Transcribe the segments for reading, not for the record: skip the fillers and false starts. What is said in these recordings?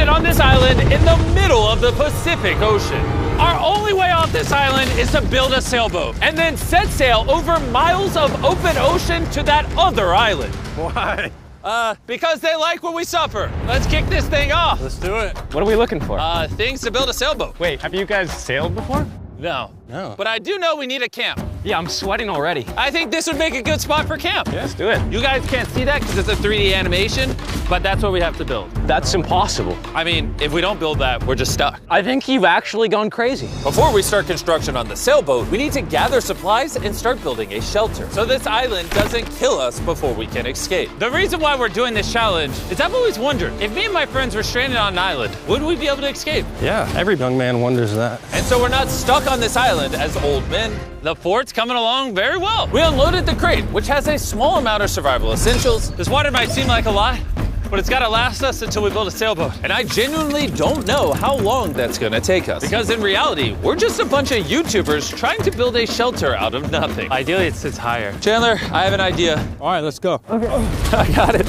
stranded on this island in the middle of the Pacific Ocean. Our only way off this island is to build a sailboat and then set sail over miles of open ocean to that other island. Why? Because they like what we suffer. Let's kick this thing off. Let's do it. What are we looking for? Things to build a sailboat. Wait, have you guys sailed before? No. No. But I do know we need a camp. Yeah, I'm sweating already. I think this would make a good spot for camp. Yeah, let's do it. You guys can't see that because it's a 3D animation, but that's what we have to build. That's impossible. I mean, if we don't build that, we're just stuck. I think you've actually gone crazy. Before we start construction on the sailboat, we need to gather supplies and start building a shelter so this island doesn't kill us before we can escape. The reason why we're doing this challenge is I've always wondered, if me and my friends were stranded on an island, would we be able to escape? Yeah, every young man wonders that. And so we're not stuck on this island as old men. The fort's coming along very well. We unloaded the crate, which has a small amount of survival essentials. This water might seem like a lot, but it's gotta last us until we build a sailboat. And I genuinely don't know how long that's gonna take us. Because in reality, we're just a bunch of YouTubers trying to build a shelter out of nothing. Ideally, it sits higher. Chandler, I have an idea. All right, let's go. Okay. I got it.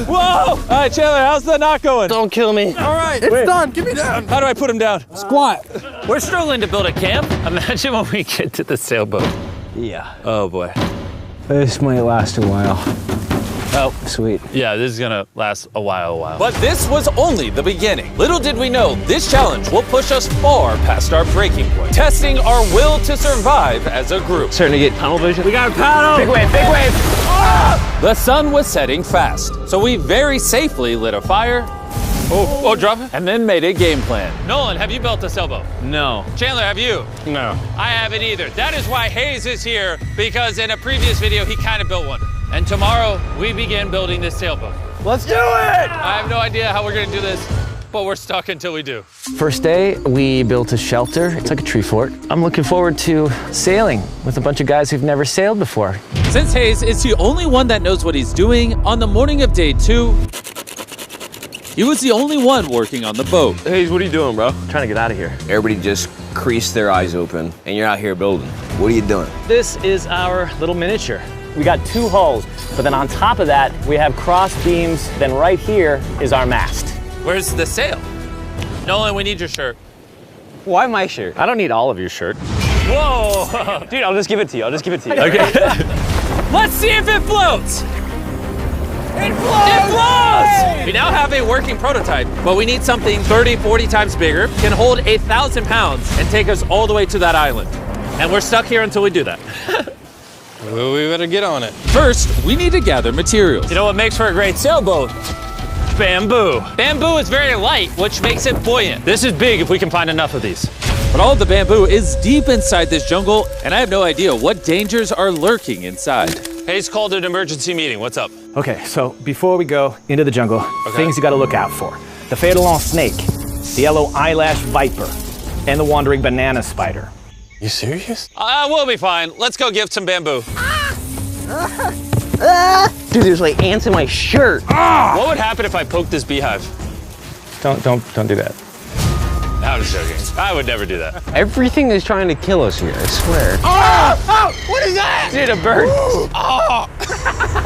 Whoa! All right, Chandler, how's the knot going? Don't kill me. All right, it's done. Get me down. How do I put him down? Squat. We're struggling to build a camp. Imagine when we get to the sailboat. Yeah. Oh boy. This might last a while. Oh, sweet. Yeah, this is gonna last a while. But this was only the beginning. Little did we know, this challenge will push us far past our breaking point, testing our will to survive as a group. Starting to get tunnel vision. We got a paddle! Big wave, big wave! Ah! The sun was setting fast, so we very safely lit a fire. Oh, drop it. And then made a game plan. Nolan, have you built a sailboat? No. Chandler, have you? No. I haven't either. That is why Hayes is here, because in a previous video, he kind of built one. And tomorrow, we begin building this sailboat. Let's do it! I have no idea how we're gonna do this, but we're stuck until we do. First day, we built a shelter. It's like a tree fort. I'm looking forward to sailing with a bunch of guys who've never sailed before. Since Hayes is the only one that knows what he's doing, on the morning of day 2, he was the only one working on the boat. Hayes, what are you doing, bro? I'm trying to get out of here. Everybody just creased their eyes open, and you're out here building. What are you doing? This is our little miniature. We got 2 hulls, but then on top of that, we have cross beams. Then right here is our mast. Where's the sail? Nolan, we need your shirt. Why my shirt? I don't need all of your shirt. Whoa! Dude, I'll just give it to you. Okay. Let's see if it floats. It floats! It floats! We now have a working prototype, but we need something 30, 40 times bigger, can hold 1,000 pounds, and take us all the way to that island. And we're stuck here until we do that. Well, we better get on it. First, we need to gather materials. You know what makes for a great sailboat? Bamboo. Bamboo is very light, which makes it buoyant. This is big if we can find enough of these. But all of the bamboo is deep inside this jungle, and I have no idea what dangers are lurking inside. Hayes called an emergency meeting. What's up? Okay, so before we go into the jungle, things you gotta look out for. The fatal snake, the yellow eyelash viper, and the wandering banana spider. You serious? We'll be fine. Let's go give some bamboo. Dude, there's like ants in my shirt. What would happen if I poked this beehive? Don't do that. I was joking. I would never do that. Everything is trying to kill us here, I swear. What is that? Dude, a bird.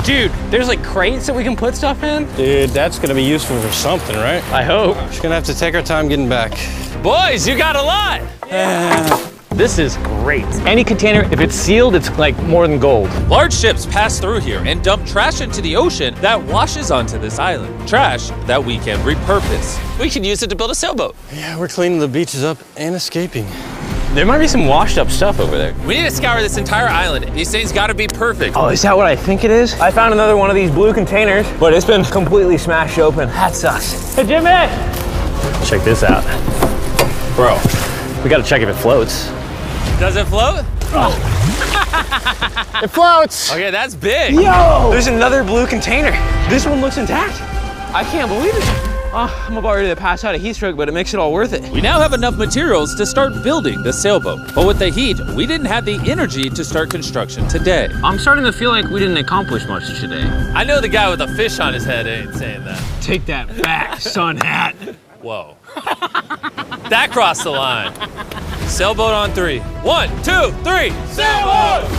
Dude, there's like crates that we can put stuff in? Dude, that's gonna be useful for something, right? I hope. Just gonna have to take our time getting back. Boys, you got a lot. This is great. Any container, if it's sealed, it's like more than gold. Large ships pass through here and dump trash into the ocean that washes onto this island. Trash that we can repurpose. We can use it to build a sailboat. Yeah, we're cleaning the beaches up and escaping. There might be some washed up stuff over there. We need to scour this entire island. These things gotta be perfect. Oh, is that what I think it is? I found another one of these blue containers, but it's been completely smashed open. That sucks. Hey, Jimmy! Check this out. Bro, we gotta check if it floats. Does it float? It floats! Okay, that's big. Yo! There's another blue container. This one looks intact. I can't believe it. Oh, I'm about ready to pass out a heat stroke, but it makes it all worth it. We now have enough materials to start building the sailboat. But with the heat, we didn't have the energy to start construction today. I'm starting to feel like we didn't accomplish much today. I know the guy with a fish on his head ain't saying that. Take that back, sun hat. Whoa. That crossed the line. Sailboat on 3. 1, 2, 3, sailboat!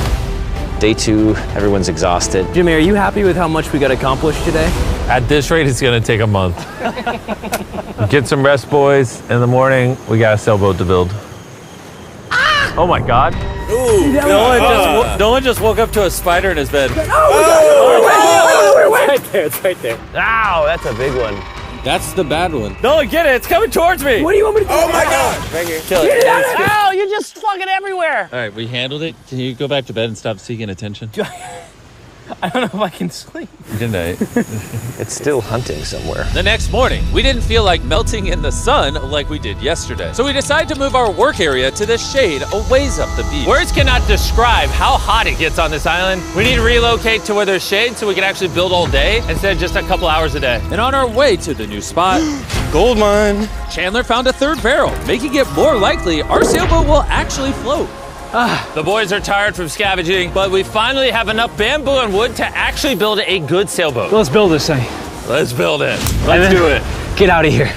Day 2, everyone's exhausted. Jimmy, are you happy with how much we got accomplished today? At this rate, it's gonna take a month. Get some rest, boys. In the morning, we got a sailboat to build. Ah! Oh my God. Ooh, no one just woke up to a spider in his bed. It's right there. Ow, that's a big one. That's the bad one. No, get it, it's coming towards me. What do you want me to do? Oh my God! Right here. Kill it. Ow, you're just fucking everywhere. All right, we handled it. Can you go back to bed and stop seeking attention? I don't know if I can sleep. Good night. It's still hunting somewhere. The next morning, we didn't feel like melting in the sun like we did yesterday. So we decided to move our work area to the shade a ways up the beach. Words cannot describe how hot it gets on this island. We need to relocate to where there's shade so we can actually build all day instead of just a couple hours a day. And on our way to the new spot, Gold mine. Chandler found a third barrel, making it more likely our sailboat will actually float. The boys are tired from scavenging, but we finally have enough bamboo and wood to actually build a good sailboat. Let's build this thing. Let's build it. Let's do it. Get out of here.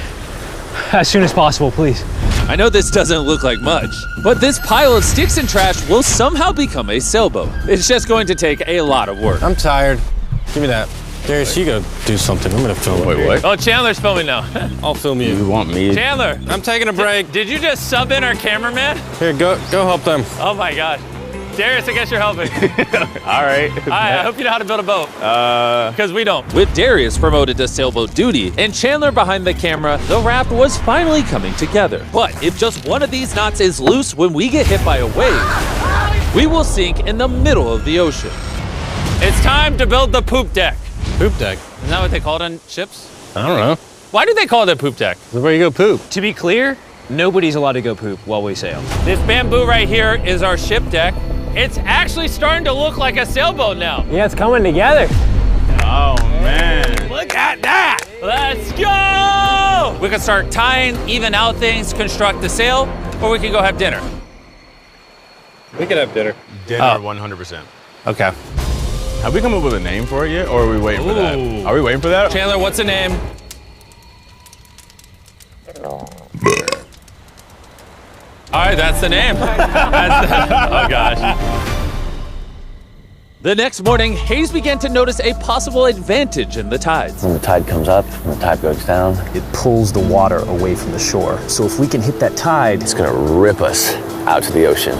As soon as possible, please. I know this doesn't look like much, but this pile of sticks and trash will somehow become a sailboat. It's just going to take a lot of work. I'm tired. Give me that. Darius, you go do something. I'm gonna film. Wait, what? Oh, Chandler's filming now. I'll film you. You want me? Chandler, I'm taking a break. did you just sub in our cameraman? Here, go help them. Oh my God. Darius, I guess you're helping. All right. I hope you know how to build a boat. Because we don't. With Darius promoted to sailboat duty and Chandler behind the camera, the raft was finally coming together. But if just one of these knots is loose when we get hit by a wave, we will sink in the middle of the ocean. It's time to build the poop deck. Poop deck. Isn't that what they call it on ships? I don't know. Why do they call it a poop deck? This is where you go poop. To be clear, nobody's allowed to go poop while we sail. This bamboo right here is our ship deck. It's actually starting to look like a sailboat now. Yeah, it's coming together. Oh man. Look at that! Let's go! We can start tying, even out things, construct the sail, or we can go have dinner. We could have dinner. Dinner, 100%. Okay. Have we come up with a name for it yet, or are we waiting for that? Ooh. Are we waiting for that? Chandler, what's the name? All right, that's the name. Oh gosh. The next morning, Hayes began to notice a possible advantage in the tides. When the tide comes up, when the tide goes down, It pulls the water away from the shore. So if we can hit that tide, it's gonna rip us out to the ocean.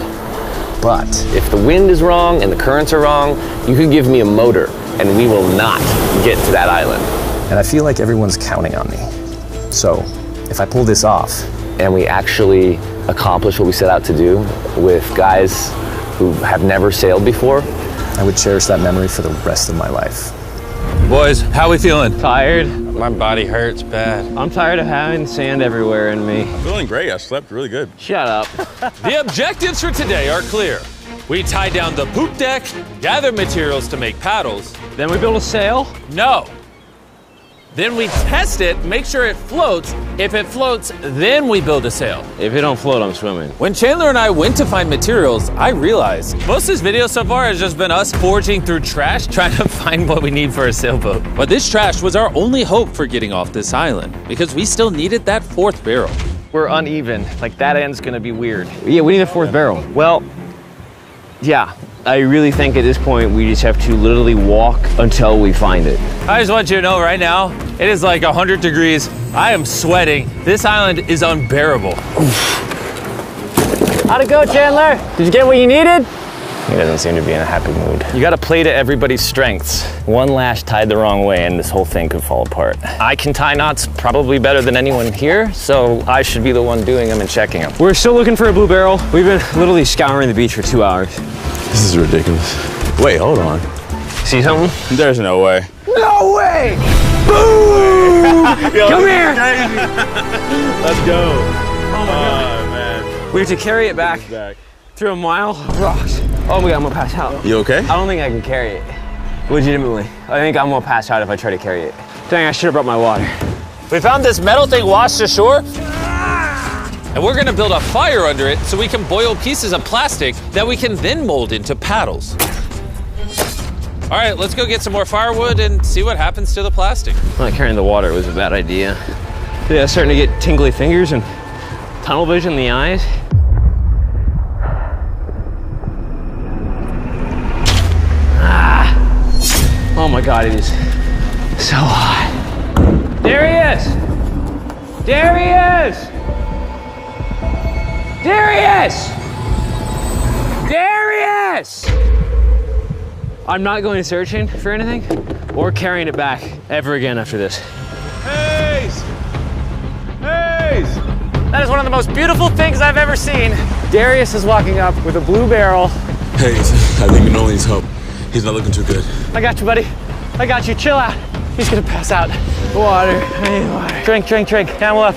but If the wind is wrong and the currents are wrong, you could give me a motor and we will not get to that island. and I feel like everyone's counting on me. So if I pull this off, And we actually accomplish what we set out to do with guys who have never sailed before, I would cherish that memory for the rest of my life. Boys, how we feeling? Tired. My body hurts bad. I'm tired of having sand everywhere in me. Feeling great. I slept really good. Shut up. The objectives for today are clear. We tie down the poop deck, gather materials to make paddles. Then we build a sail. No. Then we test it, make sure it floats. If it floats, then we build a sail. If it don't float, I'm swimming. When Chandler and I went to find materials, I realized most of this video so far has just been us foraging through trash, trying to find what we need for a sailboat. But this trash was our only hope for getting off this island, because we still needed that fourth barrel. We're uneven. Like that end's gonna be weird. Yeah, we need a fourth barrel. Well, yeah, I really think at this point we just have to literally walk until we find it. I just want you to know right now, it is like 100 degrees. I am sweating. This island is unbearable. How'd it go, Chandler? Did you get what you needed? He doesn't seem to be in a happy mood. You gotta play to everybody's strengths. One lash tied the wrong way and this whole thing could fall apart. I can tie knots probably better than anyone here, so I should be the one doing them and checking them. We're still looking for a blue barrel. We've been literally scouring the beach for 2 hours. This is ridiculous. Wait, hold on. See something? There's no way. No way! Boom! Come here! Let's go. Oh man. We have to carry it back through a mile of rocks. Oh my God, I'm gonna pass out. You okay? I don't think I can carry it. Legitimately. I think I'm gonna pass out if I try to carry it. Dang, I should have brought my water. We found this metal thing washed ashore, and we're gonna build a fire under it so we can boil pieces of plastic that we can then mold into paddles. All right, let's go get some more firewood and see what happens to the plastic. Well, carrying the water was a bad idea. Yeah, starting to get tingly fingers and tunnel vision in the eyes. Oh my God, it is so hot. There he is! There he is! There he is! There he is! I'm not going searching for anything or carrying it back ever again after this. Hayes! Hayes! That is one of the most beautiful things I've ever seen. Darius is walking up with a blue barrel. Hayes, I think Nolan needs help. He's not looking too good. I got you, buddy. I got you. Chill out. He's gonna pass out. Water, I need water. Drink, drink, drink. Camel up.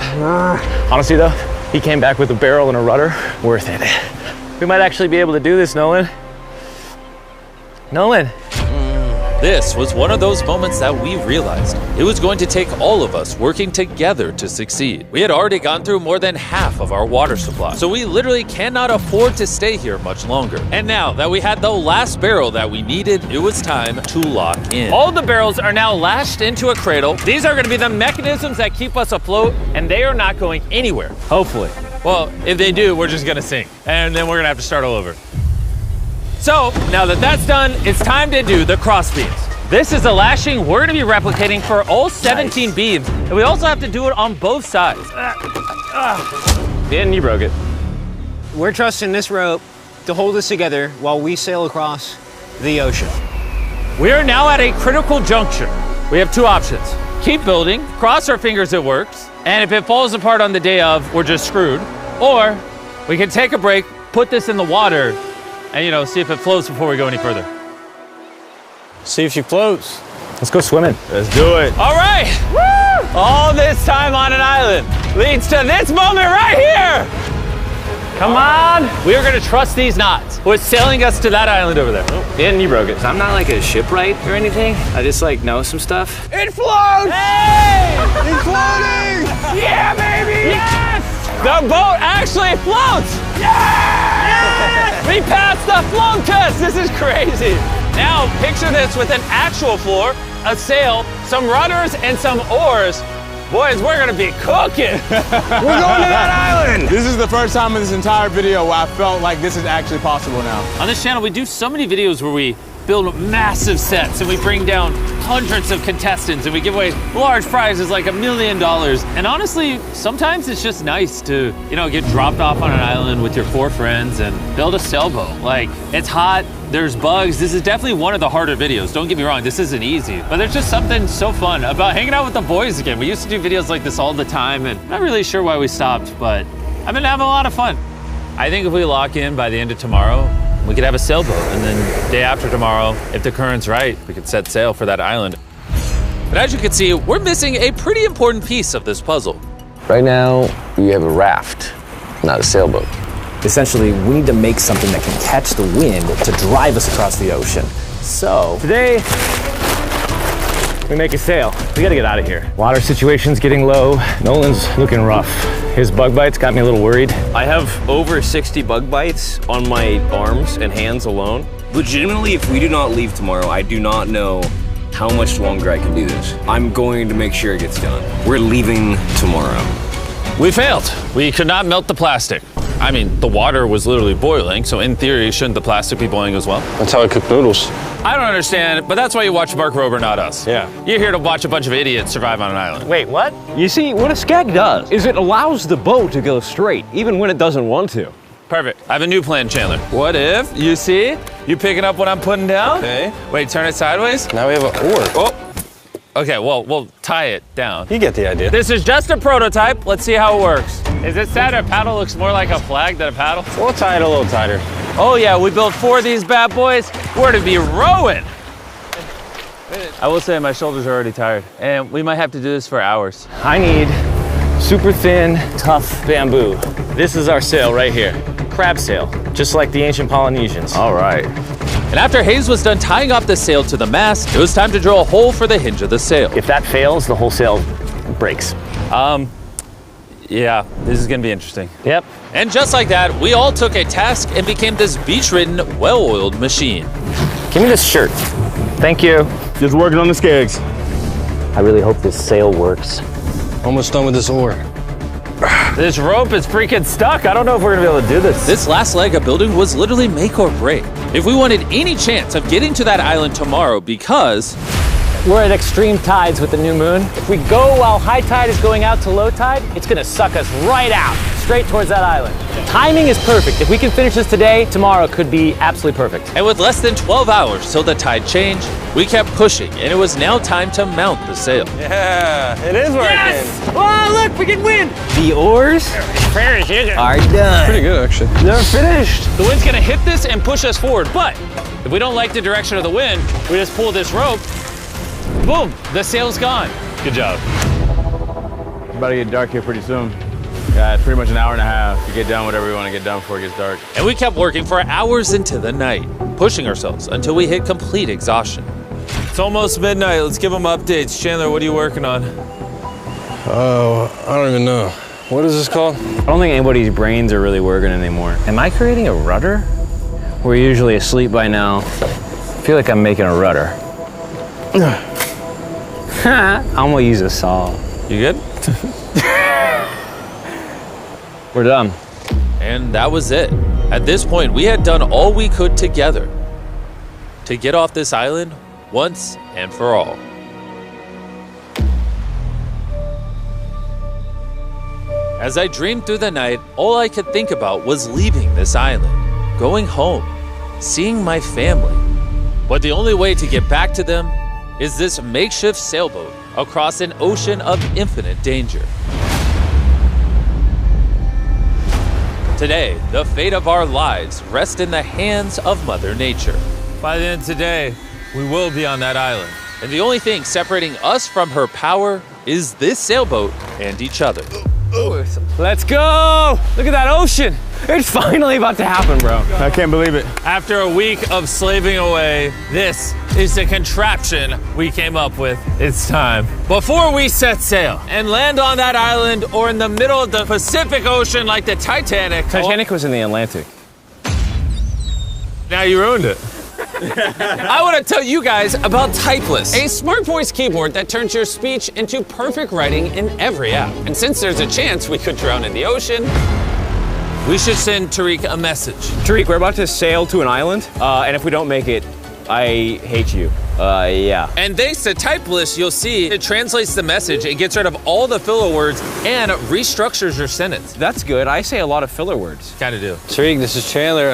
Honestly, though, he came back with a barrel and a rudder. Worth it. We might actually be able to do this, Nolan. Nolan. This was one of those moments that we realized it was going to take all of us working together to succeed. We had already gone through more than half of our water supply, so we literally cannot afford to stay here much longer. And now that we had the last barrel that we needed, it was time to lock in. All the barrels are now lashed into a cradle. These are gonna be the mechanisms that keep us afloat, and they are not going anywhere, hopefully. Well, if they do, we're just gonna sink, and then we're gonna have to start all over. So, now that that's done, it's time to do the cross beams. This is the lashing we're gonna be replicating for all 17 beams, and we also have to do it on both sides. And you broke it. We're trusting this rope to hold us together while we sail across the ocean. We are now at a critical juncture. We have two options. Keep building, cross our fingers it works, and if it falls apart on the day of, we're just screwed. Or we can take a break, put this in the water, and see if it floats before we go any further. See if she floats. Let's go swimming. Let's do it. All right, woo! All this time on an island leads to this moment right here. Come on. We are gonna trust these knots. We're sailing us to that island over there. And you broke it. I'm not like a shipwright or anything. I just know some stuff. It floats! Hey! It's floating! Yeah, baby! Yes! The boat actually floats! Yes! We passed the float test! This is crazy! Now, picture this with an actual floor, a sail, some rudders, and some oars. Boys, we're gonna be cooking! We're going to that island! This is the first time in this entire video where I felt like this is actually possible now. On this channel, we do so many videos where we build massive sets and we bring down hundreds of contestants and we give away large prizes like $1 million. And honestly, sometimes it's just nice to, get dropped off on an island with your 4 friends and build a sailboat. Like, it's hot, there's bugs. This is definitely one of the harder videos. Don't get me wrong, this isn't easy. But there's just something so fun about hanging out with the boys again. We used to do videos like this all the time and I'm not really sure why we stopped, but I've been having a lot of fun. I think if we lock in by the end of tomorrow, we could have a sailboat, and then day after tomorrow, if the current's right, we could set sail for that island. But as you can see, we're missing a pretty important piece of this puzzle. Right now, we have a raft, not a sailboat. Essentially, we need to make something that can catch the wind to drive us across the ocean. So, Today, we make a sail. We gotta get out of here. Water situation's getting low. Nolan's looking rough. His bug bites got me a little worried. I have over 60 bug bites on my arms and hands alone. Legitimately, if we do not leave tomorrow, I do not know how much longer I can do this. I'm going to make sure it gets done. We're leaving tomorrow. We failed. We could not melt the plastic. I mean, the water was literally boiling, so in theory, shouldn't the plastic be boiling as well? That's how I cook noodles. I don't understand, but that's why you watch Mark Rober, not us. Yeah. You're here to watch a bunch of idiots survive on an island. Wait, what? You see, what a skag does is it allows the boat to go straight, even when it doesn't want to. Perfect. I have a new plan, Chandler. What if, you see, you picking up what I'm putting down? Okay. Wait, turn it sideways? Now we have an oar. Oh. Okay, well, we'll tie it down. You get the idea. This is just a prototype. Let's see how it works. Is it sad a paddle looks more like a flag than a paddle? We'll tie it a little tighter. Oh yeah, we built 4 of these bad boys. We're to be rowing. I will say my shoulders are already tired and we might have to do this for hours. I need super thin, tough bamboo. This is our sail right here. Crab sail, just like the ancient Polynesians. All right. And after Hayes was done tying off the sail to the mast, it was time to drill a hole for the hinge of the sail. If that fails, the whole sail breaks. Yeah, this is gonna be interesting. Yep. And just like that, we all took a task and became this beach-ridden, well-oiled machine. Give me this shirt. Thank you. Just working on the skegs. I really hope this sail works. Almost done with this oar. This rope is freaking stuck. I don't know if we're gonna be able to do this. This last leg of building was literally make or break. if we wanted any chance of getting to that island tomorrow, because we're at extreme tides with the new moon. If we go while high tide is going out to low tide, it's gonna suck us right out, straight towards that island. Timing is perfect. If we can finish this today, tomorrow could be absolutely perfect. And with less than 12 hours till the tide changed, we kept pushing, and it was now time to mount the sail. Yeah, it is working. Yes! Oh, look, we can win! The oars are done. Pretty good, actually. They're finished. The wind's gonna hit this and push us forward, but if we don't like the direction of the wind, we just pull this rope, boom, the sail's gone. Good job. It's about to get dark here pretty soon. Yeah, it's pretty much an hour and a half to get done whatever we want to get done before it gets dark. And we kept working for hours into the night, pushing ourselves until we hit complete exhaustion. It's almost midnight. Let's give them updates. Chandler, what are you working on? Oh, I don't even know. What is this called? I don't think anybody's brains are really working anymore. Am I creating a rudder? We're usually asleep by now. I feel like I'm making a rudder. I'm gonna use a saw. You good? We're done. And that was it. At this point, we had done all we could together to get off this island once and for all. As I dreamed through the night, all I could think about was leaving this island, going home, seeing my family. But the only way to get back to them is this makeshift sailboat across an ocean of infinite danger. Today, the fate of our lives rests in the hands of Mother Nature. By the end of today, we will be on that island. And the only thing separating us from her power is this sailboat and each other. Let's go! Look at that ocean. It's finally about to happen, bro. I can't believe it. After a week of slaving away, this is the contraption we came up with. It's time. Before we set sail and land on that island or in the middle of the Pacific Ocean like the Titanic. Titanic was in the Atlantic. Now you ruined it. I want to tell you guys about Typeless, a smart voice keyboard that turns your speech into perfect writing in every app. And since there's a chance we could drown in the ocean, we should send Tariq a message. Tariq, we're about to sail to an island, and if we don't make it, I hate you. Yeah. And thanks to Typeless, you'll see it translates the message, it gets rid of all the filler words, and it restructures your sentence. That's good. I say a lot of filler words. Kinda do. Tariq, this is Chandler.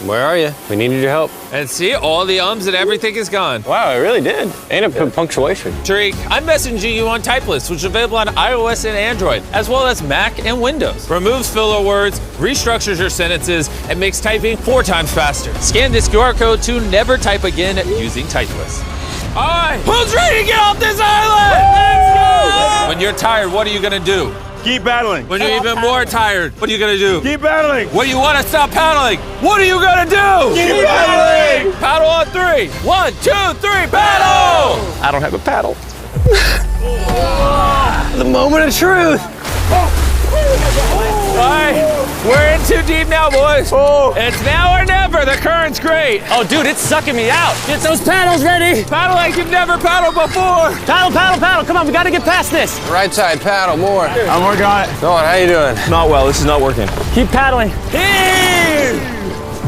Where are you? We needed your help. And see, all the ums and everything is gone. Wow, it really did. And a punctuation. Tariq, I'm messaging you on Typeless, which is available on iOS and Android, as well as Mac and Windows. Removes filler words, restructures your sentences, and makes typing 4 times faster. Scan this QR code to never type again using Typeless. All right, who's ready to get off this island? Let's go! When you're tired, what are you gonna do? Keep battling. When you're even more tired, what are you gonna do? Keep battling. When you wanna stop paddling, what are you gonna do? Keep battling. Paddle on 3. 1, 2, 3, paddle! I don't have a paddle. The moment of truth. All right, we're in too deep now, boys. It's now or never. The current's great. Oh, dude, it's sucking me out. Get those paddles ready. Paddle like you've never paddled before. Paddle, paddle, paddle. Come on, we gotta get past this. Right side, paddle more. I'm working on it. Go on, how you doing? Not well, this is not working. Keep paddling. Heave!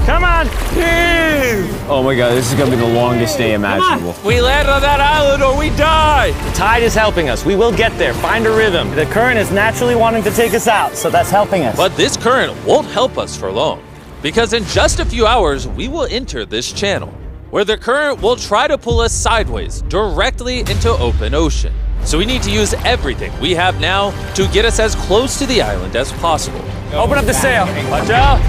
Come on. Heave! Oh my God, this is gonna be the longest day imaginable. We land on that island or we die. The tide is helping us. We will get there. Find a rhythm. The current is naturally wanting to take us out, so that's helping us. But this current won't help us for long, because in just a few hours, we will enter this channel, where the current will try to pull us sideways, directly into open ocean. So we need to use everything we have now to get us as close to the island as possible. Open up the sail. Watch out.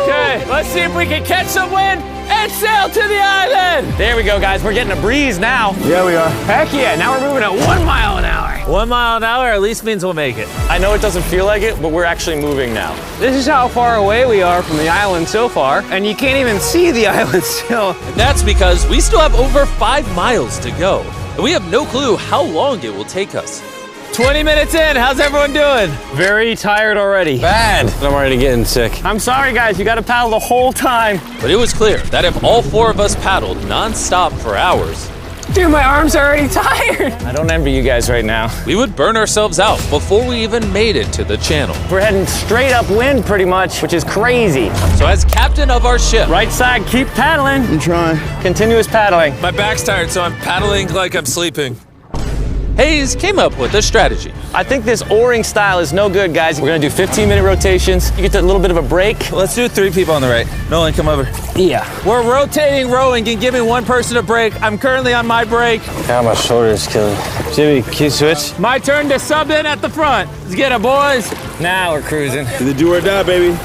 Okay, let's see if we can catch some wind and sail to the island. There we go, guys. We're getting a breeze now. Yeah, we are. Heck yeah, now we're moving at 1 mile an hour. 1 mile an hour at least means we'll make it. I know it doesn't feel like it, but we're actually moving now. This is how far away we are from the island so far, and you can't even see the island still. And that's because we still have over 5 miles to go, and we have no clue how long it will take us. 20 minutes in, how's everyone doing? Very tired already. Bad. I'm already getting sick. I'm sorry, guys. You got to paddle the whole time. But it was clear that if all 4 of us paddled non-stop for hours, Dude, my arms are already tired. I don't envy you guys right now. We would burn ourselves out before we even made it to the channel. We're heading straight upwind pretty much, which is crazy. So as captain of our ship, Right side, keep paddling. I'm trying. Continuous paddling. my back's tired, so I'm paddling like I'm sleeping. Hayes came up with a strategy. I think this oaring style is no good, guys. We're gonna do 15-minute rotations. You get a little bit of a break. Let's do 3 people on the right. Nolan, come over. Yeah. We're rotating rowing and giving one person a break. I'm currently on my break. God, my shoulder is killing me. Jimmy, can you switch? My turn to sub in at the front. Let's get it, boys. Now we're cruising. The do or die, baby.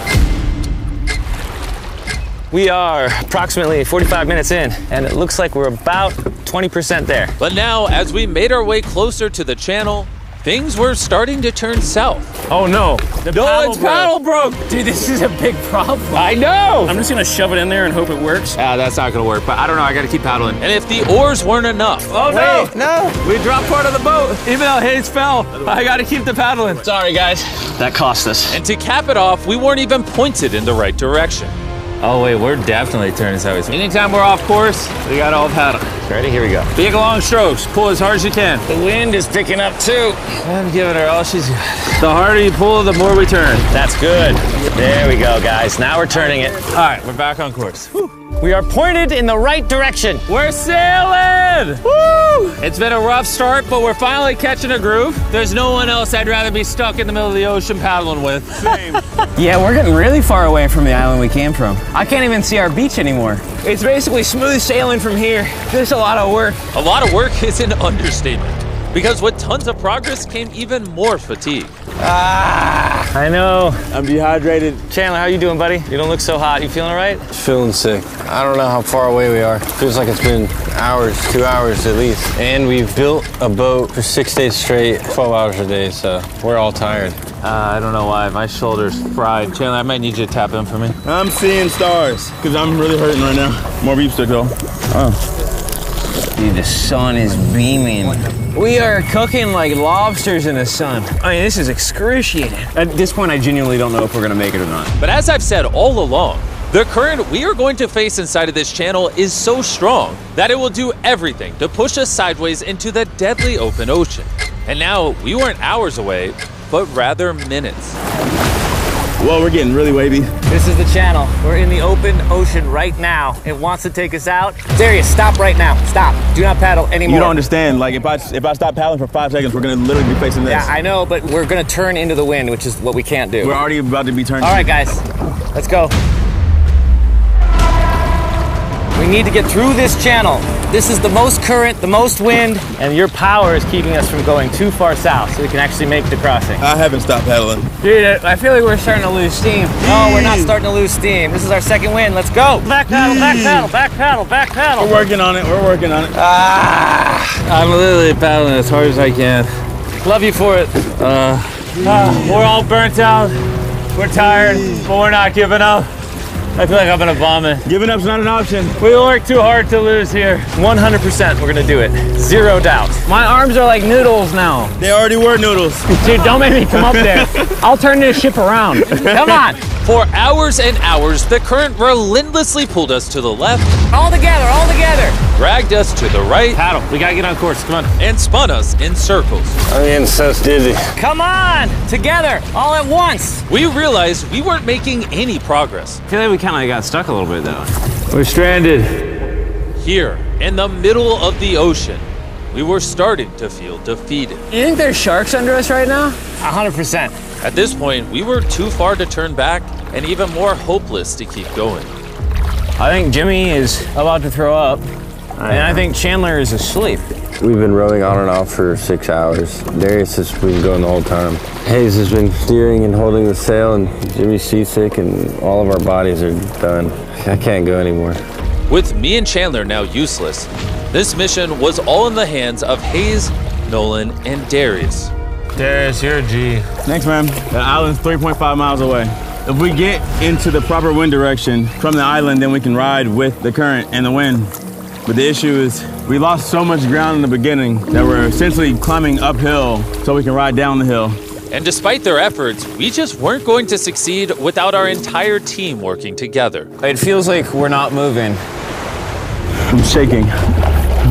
We are approximately 45 minutes in, and it looks like we're about 20% there. But now, as we made our way closer to the channel, things were starting to turn south. Oh no. The Paddle broke. Dude, this is a big problem. I know. I'm just gonna shove it in there and hope it works. That's not gonna work, but I don't know, I gotta keep paddling. And if the oars weren't enough. Oh no, no. We dropped part of the boat, even though Hayes fell. I gotta keep the paddling. Sorry guys. That cost us. And to cap it off, we weren't even pointed in the right direction. Oh wait, we're definitely turning sideways. Anytime we're off course, we gotta all paddle. Ready? Here we go. Big long strokes, pull as hard as you can. The wind is picking up too. I'm giving her all she's got. The harder you pull, the more we turn. That's good. There we go, guys. Now we're turning it. All right, we're back on course. Whew. We are pointed in the right direction. We're sailing! Woo! It's been a rough start, but we're finally catching a groove. There's no one else I'd rather be stuck in the middle of the ocean paddling with. Same. Yeah, we're getting really far away from the island we came from. I can't even see our beach anymore. It's basically smooth sailing from here. There's a lot of work. A lot of work is an understatement, because with tons of progress came even more fatigue. I know. I'm dehydrated. Chandler, how you doing, buddy? You don't look so hot. You feeling all right? Feeling sick. I don't know how far away we are. Feels like it's been hours, 2 hours at least. And we've built a boat for 6 days straight, 12 hours a day, so we're all tired. I don't know why, my shoulder's fried. Chandler, I might need you to tap in for me. I'm seeing stars, because I'm really hurting right now. More beef stick though. Dude, the sun is beaming. We are cooking like lobsters in the sun. I mean, this is excruciating. At this point, I genuinely don't know if we're gonna make it or not. But as I've said all along, the current we are going to face inside of this channel is so strong that it will do everything to push us sideways into the deadly open ocean. And now we weren't hours away, but rather minutes. Well, we're getting really wavy. This is the channel. We're in the open ocean right now. It wants to take us out. Darius, stop right now. Stop. Do not paddle anymore. You don't understand. Like, if I stop paddling for 5 seconds, we're gonna literally be facing this. Yeah, I know, but we're gonna turn into the wind, which is what we can't do. We're already about to be turning. All right, guys, let's go. We need to get through this channel. This is the most current, the most wind, and your power is keeping us from going too far south so we can actually make the crossing. I haven't stopped paddling. Dude, I feel like we're starting to lose steam. No, we're not starting to lose steam. This is our second wind. Let's go. Back paddle, back paddle, back paddle, back paddle. We're working on it. We're working on it. I'm literally paddling as hard as I can. Love you for it. We're all burnt out. We're tired, but we're not giving up. I feel like I'm gonna vomit. Giving up's not an option. We work too hard to lose here. 100% we're gonna do it. Zero doubt. My arms are like noodles now. They already were noodles. Dude, don't make me come up there. I'll turn this ship around. Come on. For hours and hours, the current relentlessly pulled us to the left, All together, all together. dragged us to the right, Paddle. We gotta get on course. Come on. and spun us in circles. I'm getting so dizzy. Come on, together, all at once. We realized we weren't making any progress. I feel like we kind of got stuck a little bit though. We're stranded. Here, in the middle of the ocean, we were starting to feel defeated. You think there's sharks under us right now? 100%. At this point, we were too far to turn back and even more hopeless to keep going. I think Jimmy is about to throw up, and I think Chandler is asleep. We've been rowing on and off for 6 hours. Darius has been going the whole time. Hayes has been steering and holding the sail, and Jimmy's seasick, and all of our bodies are done. I can't go anymore. With me and Chandler now useless, this mission was all in the hands of Hayes, Nolan, and Darius. Darius, you're a G. Thanks, man. The island's 3.5 miles away. If we get into the proper wind direction from the island, then we can ride with the current and the wind. But the issue is we lost so much ground in the beginning that we're essentially climbing uphill so we can ride down the hill. And despite their efforts, we just weren't going to succeed without our entire team working together. It feels like we're not moving. I'm shaking.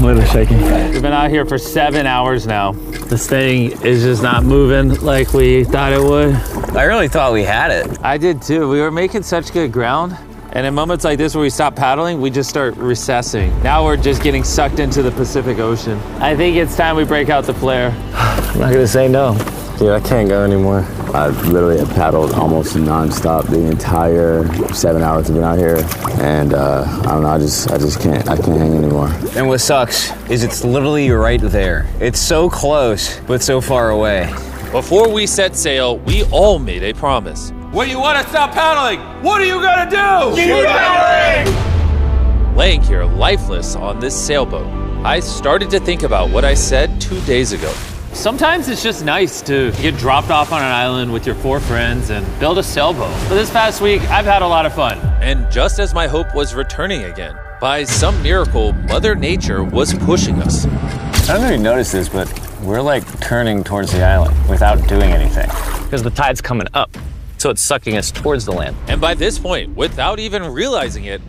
I'm a little shaky. We've been out here for 7 hours now. This thing is just not moving like we thought it would. I really thought we had it. I did too. We were making such good ground. And in moments like this where we stop paddling, we just start recessing. Now we're just getting sucked into the Pacific Ocean. I think it's time we break out the flare. I'm not gonna say no. Dude, I can't go anymore. I literally have paddled almost nonstop the entire 7 hours I've been out here. And I don't know, I just can't hang anymore. And what sucks is it's literally right there. It's so close, but so far away. Before we set sail, we all made a promise. When you want to stop paddling, what are you gonna do? Keep paddling! Laying here lifeless on this sailboat, I started to think about what I said 2 days ago. Sometimes it's just nice to get dropped off on an island with your 4 friends and build a sailboat. For this past week, I've had a lot of fun. And just as my hope was returning again, by some miracle, Mother Nature was pushing us. I don't know if you noticed this, but we're like turning towards the island without doing anything. Because the tide's coming up, so it's sucking us towards the land. And by this point, without even realizing it,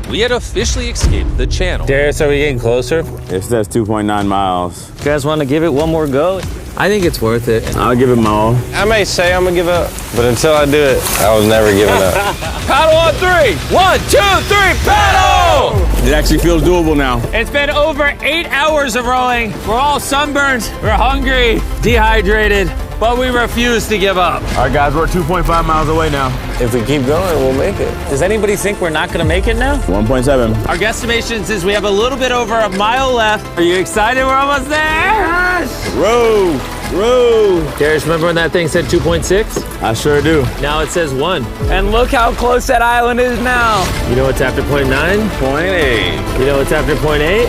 we had officially escaped the channel. Darius, are we getting closer? It says 2.9 miles. You guys want to give it one more go? I think it's worth it. I'll give it my all. I may say I'm gonna give up, but until I do it, I was never giving up. Paddle on 3. 1, 2, 3, paddle! It actually feels doable now. It's been over 8 hours of rowing. We're all sunburned, we're hungry, dehydrated, but we refuse to give up. All right, guys, we're 2.5 miles away now. If we keep going, we'll make it. Does anybody think we're not gonna make it now? 1.7. Our guesstimation says we have a little bit over a mile left. Are you excited? We're almost there. Yes! Row, row. Darius, remember when that thing said 2.6? I sure do. Now it says 1. And look how close that island is now. You know what's after 0.9? 0.8. You know what's after 0.8?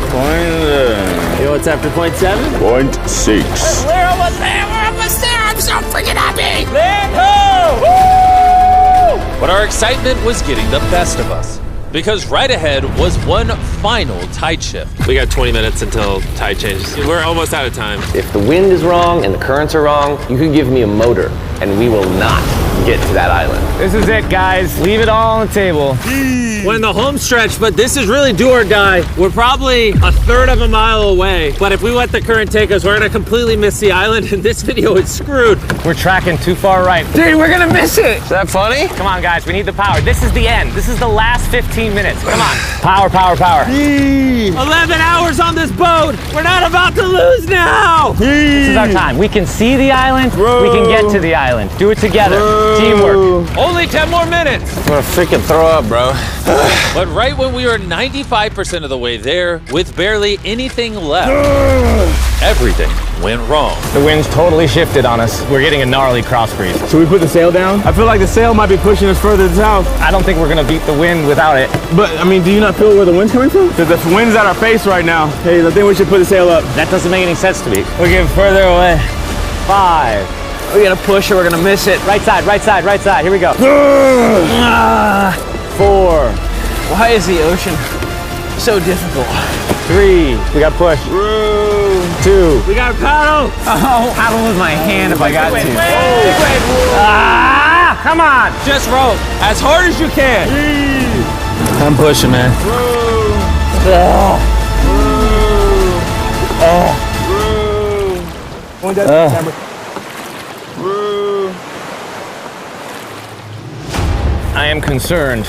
You know what's after 0.7? 0.6. We're almost there. We're almost there. I'm so freaking happy. Let go! Woo! But our excitement was getting the best of us. Because right ahead was one final tide shift. We got 20 minutes until tide changes. We're almost out of time. If the wind is wrong and the currents are wrong, you can give me a motor and we will not get to that island. This is it, guys. Leave it all on the table. We're in the home stretch, but this is really do or die. We're probably a third of a mile away. But if we let the current take us, we're gonna completely miss the island and this video is screwed. We're tracking too far right. Dude, we're gonna miss it. Is that funny? Come on, guys. We need the power. This is the end. This is the last 15 minutes. Come on. Power, power, power. 11 hours on this boat. We're not about to lose now. This is our time. We can see the island. We can get to the island. Do it together. Teamwork. Only 10 more minutes. I'm gonna freaking throw up, bro. But right when we were 95% of the way there, with barely anything left, everything went wrong. The wind's totally shifted on us. We're getting a gnarly cross breeze. Should we put the sail down? I feel like the sail might be pushing us further south. I don't think we're gonna beat the wind without it. But, I mean, do you not feel where the wind's coming from? Because the wind's at our face right now. Hey, I think we should put the sail up. That doesn't make any sense to me. We're getting further away. 5. We gotta push or we're gonna miss it. Right side, right side, right side. Here we go. 4. Why is the ocean so difficult? 3. We got push. 2. We got paddle. Oh, I don't lose my hand if I got to. Come on. Just row as hard as you can. I'm pushing, man. I am concerned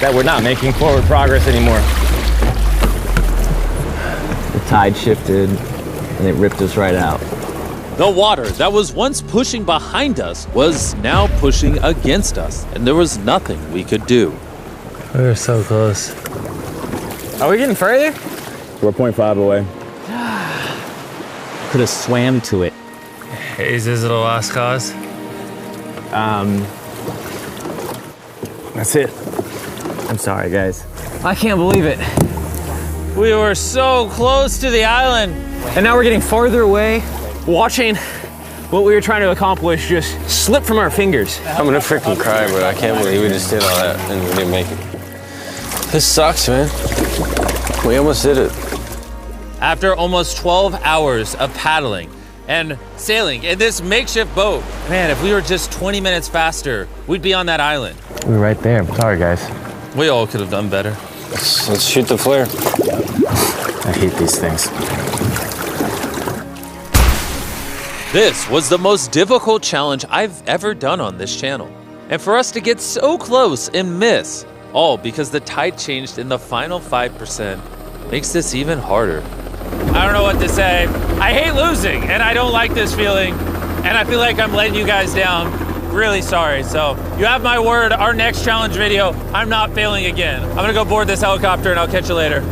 that we're not making forward progress anymore. The tide shifted and it ripped us right out. The water that was once pushing behind us was now pushing against us, and there was nothing we could do. We were so close. Are we getting further? We're 0.5 away. Could have swam to it. Is this a lost cause? That's it. I'm sorry, guys. I can't believe it. We were so close to the island. And now we're getting farther away, watching what we were trying to accomplish just slip from our fingers. I'm gonna freaking cry, bro. I can't believe we just did all that and we didn't make it. This sucks, man. We almost did it. After almost 12 hours of paddling and sailing in this makeshift boat, man, if we were just 20 minutes faster, we'd be on that island. We were right there. I'm sorry, guys. We all could have done better. Let's shoot the flare. I hate these things. This was the most difficult challenge I've ever done on this channel. And for us to get so close and miss, all because the tide changed in the final 5%, makes this even harder. I don't know what to say. I hate losing, and I don't like this feeling, and I feel like I'm letting you guys down. Really sorry. So you have my word, our next challenge video, I'm not failing again. I'm gonna go board this helicopter and I'll catch you later.